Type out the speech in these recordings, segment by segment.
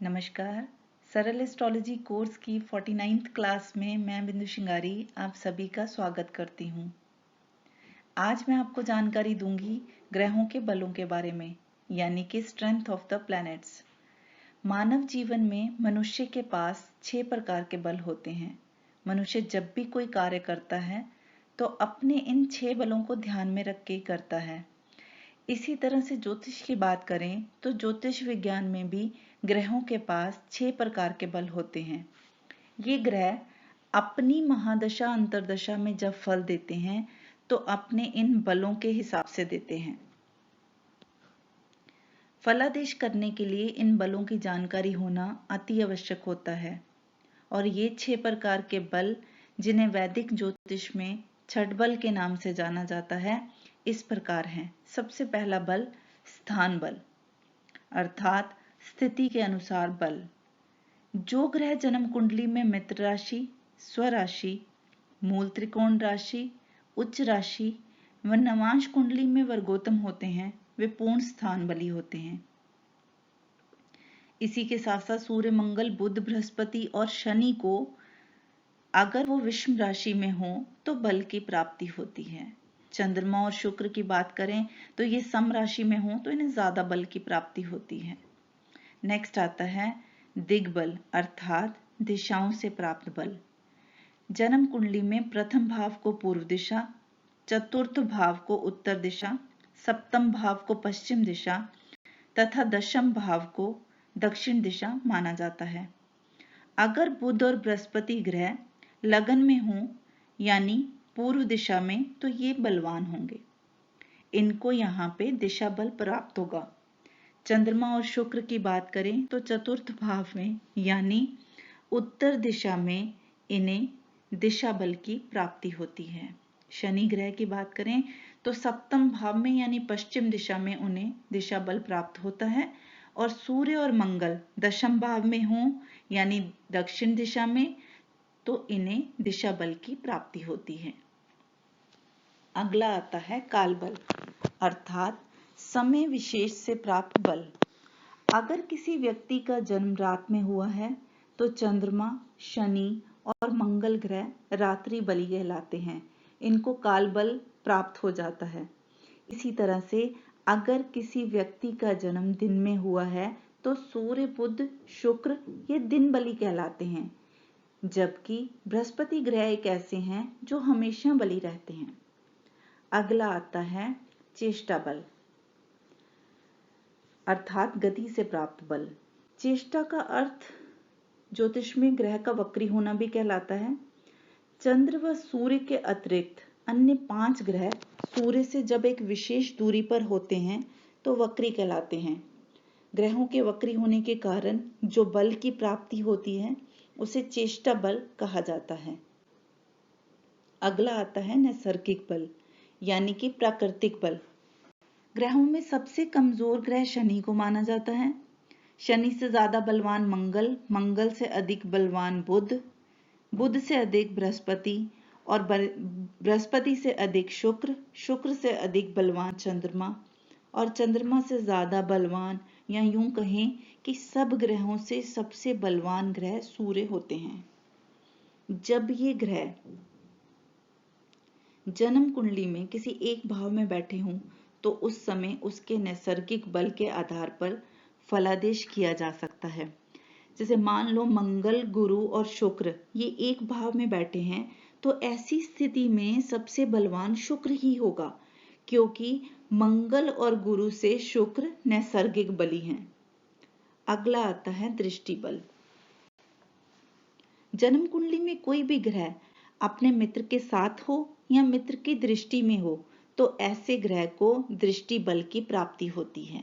नमस्कार। सरल astrology course की 49th क्लास में मैं बिंदु शिंगारी आप सभी का स्वागत करती हूँ। आज मैं आपको जानकारी दूंगी ग्रहों के बलों के बारे में, यानी कि स्ट्रेंथ ऑफ द प्लैनेट्स। मानव जीवन में मनुष्य के पास 6 प्रकार के बल होते हैं। मनुष्य जब भी कोई कार्य करता है तो अपने इन 6 बलों को ध्यान में रख के करता है। इसी तरह से ज्योतिष की बात करें तो ज्योतिष विज्ञान में भी ग्रहों के पास 6 प्रकार के बल होते हैं। ये ग्रह अपनी महादशा अंतर्दशा में जब फल देते हैं तो अपने इन बलों के हिसाब से देते हैं। फलादेश करने के लिए इन बलों की जानकारी होना अति आवश्यक होता है और ये 6 प्रकार के बल, जिन्हें वैदिक ज्योतिष में छठ बल के नाम से जाना जाता है, इस प्रकार हैं। सबसे पहला बल स्थान बल, अर्थात स्थिति के अनुसार बल। जो ग्रह जन्म कुंडली में मित्र राशि, स्वराशि, मूल त्रिकोण राशि, उच्च राशि व नवांश कुंडली में वर्गोत्तम होते हैं, वे पूर्ण स्थान बली होते हैं। इसी के साथ साथ सूर्य, मंगल, बुध, बृहस्पति और शनि को अगर वो विषम राशि में हो तो बल की प्राप्ति होती है। चंद्रमा और शुक्र की बात करें तो ये सम राशि में हो तो इन्हें ज्यादा बल की प्राप्ति होती है। नेक्स्ट आता है दिग्बल, अर्थात दिशाओं से प्राप्त बल। जन्म कुंडली में प्रथम भाव को पूर्व दिशा, चतुर्थ भाव को उत्तर दिशा, सप्तम भाव को पश्चिम दिशा तथा दशम भाव को दक्षिण दिशा माना जाता है। अगर बुध और बृहस्पति ग्रह लगन में हो यानी पूर्व दिशा में तो ये बलवान होंगे। इनको यहाँ पे दिशा बल प्राप्त होगा। चंद्रमा और शुक्र की बात करें तो चतुर्थ भाव में यानी उत्तर दिशा में इन्हें दिशा बल की प्राप्ति होती है। शनि ग्रह की बात करें तो सप्तम भाव में यानी पश्चिम दिशा में उन्हें दिशा बल प्राप्त होता है और सूर्य और मंगल दशम भाव में हो यानी दक्षिण दिशा में तो इन्हें दिशा बल की प्राप्ति होती है। अगला आता है काल बल, अर्थात समय विशेष से प्राप्त बल। अगर किसी व्यक्ति का जन्म रात में हुआ है तो चंद्रमा, शनि और मंगल ग्रह रात्रि बली कहलाते हैं। इनको काल बल प्राप्त हो जाता है। इसी तरह से अगर किसी व्यक्ति का जन्म दिन में हुआ है तो सूर्य, बुध, शुक्र ये दिन बली कहलाते हैं, जबकि बृहस्पति ग्रह एक ऐसे हैं जो हमेशा बली रहते हैं। अगला आता है चेष्टा बल, अर्थात गति से प्राप्त बल। चेष्टा का अर्थ ज्योतिष में ग्रह का वक्री होना भी कहलाता है। चंद्र व सूर्य के अतिरिक्त अन्य 5 ग्रह सूर्य से जब एक विशेष दूरी पर होते हैं तो वक्री कहलाते हैं। ग्रहों के वक्री होने के कारण जो बल की प्राप्ति होती है उसे चेष्टा बल कहा जाता है। अगला आता है नैसर्गिक बल, यानी कि प्राकृतिक बल। ग्रहों में सबसे कमजोर ग्रह शनि को माना जाता है। शनि से ज्यादा बलवान मंगल, मंगल से अधिक बलवान बुध, बुध से अधिक बृहस्पति और बृहस्पति से अधिक शुक्र, शुक्र से अधिक बलवान चंद्रमा और चंद्रमा से ज्यादा बलवान, या यूं कहें कि सब ग्रहों से सबसे बलवान ग्रह सूर्य होते हैं। जब ये ग्रह जन्म कुंडली में किसी एक भाव में बैठे हों तो उस समय उसके नैसर्गिक बल के आधार पर फलादेश किया जा सकता है। जैसे मान लो मंगल, गुरु और शुक्र ये एक भाव में बैठे हैं तो ऐसी स्थिति में सबसे बलवान शुक्र ही होगा, क्योंकि मंगल और गुरु से शुक्र नैसर्गिक बली हैं। अगला आता है दृष्टि बल। जन्म कुंडली में कोई भी ग्रह अपने मित्र के साथ हो या मित्र की दृष्टि में हो तो ऐसे ग्रह को दृष्टि बल की प्राप्ति होती है।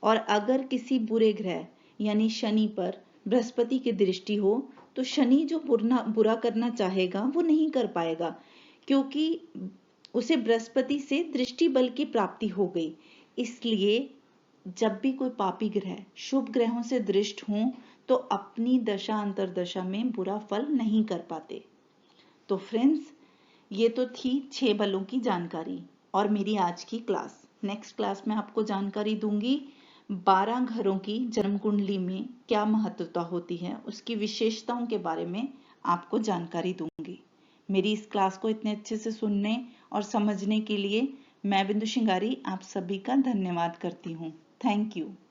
और अगर किसी बुरे ग्रह यानी शनि पर बृहस्पति की दृष्टि हो तो शनि जो बुरा करना चाहेगा वो नहीं कर पाएगा, क्योंकि उसे बृहस्पति से दृष्टि बल की प्राप्ति हो गई। इसलिए जब भी कोई पापी ग्रह शुभ ग्रहों से दृष्ट हो तो अपनी दशा अंतर्दशा में बुरा फल नहीं कर पाते। तो फ्रेंड्स, ये तो थी 6 बलों की जानकारी और मेरी आज की क्लास। नेक्स्ट क्लास में आपको जानकारी दूंगी 12 घरों की जन्म कुंडली में क्या महत्वता होती है, उसकी विशेषताओं के बारे में आपको जानकारी दूंगी। मेरी इस क्लास को इतने अच्छे से सुनने और समझने के लिए मैं बिंदु शिंगारी आप सभी का धन्यवाद करती हूँ। Thank you.